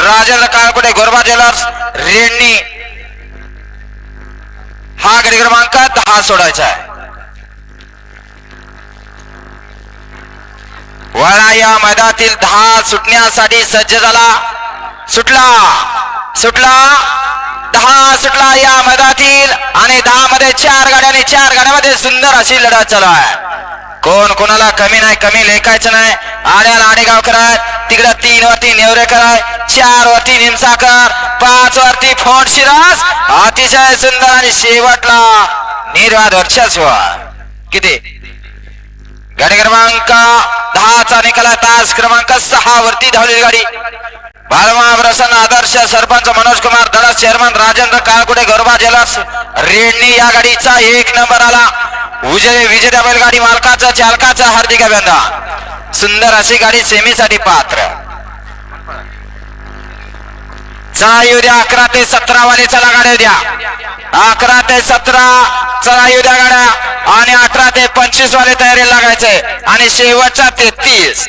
Rajendra काळकुटे गोरबा jewellers रेडणी हा गडी क्रमांक 10 सोडायचा आहे. वळा या मैदानातील 10 सुटण्यासाठी सज्ज झाला. सुटला 10 सुटला या मैदानातील आणि 10 मध्ये 4 गाड्यामध्ये सुंदर अशी लढत चालू आहे. कोण कोणाला कमी नाही, कमी लेखायचं नाही. आड्याला आडेगावकर आहे, तिकडे 3 वरती नेवरेकर आहे, 4 वरती निमसाकर, 5 वरती फोंड शिरास. अतिशय सुंदर आणि शेवटला निर्वाद वर्चस्व. किती गाडी क्रमांक 10 चा निकाल तास क्रमांक 6 वरती धावलेली गाडी बालमा प्रसन्न आदर्श सरपंच मनोज कुमार धडस चेअरमन राजेंद्र काळकुटे गोरबा ज्वेलर्स रेडणी या गाडीचा 1 नंबर आला. विजेत्या बैलगाडी मालकाचा चालकाचा हार्दिक अभिनंदन. सुंदर अशी गाडी सेमीसाठी पात्र. चला येऊ द्या 11 ते 17 वाले. चला गाड्या द्या 11 ते 17. चला येऊ द्या गाड्या आणि 18 ते 25 वाले तयारी लागायचंय आणि शेवटच्या 33.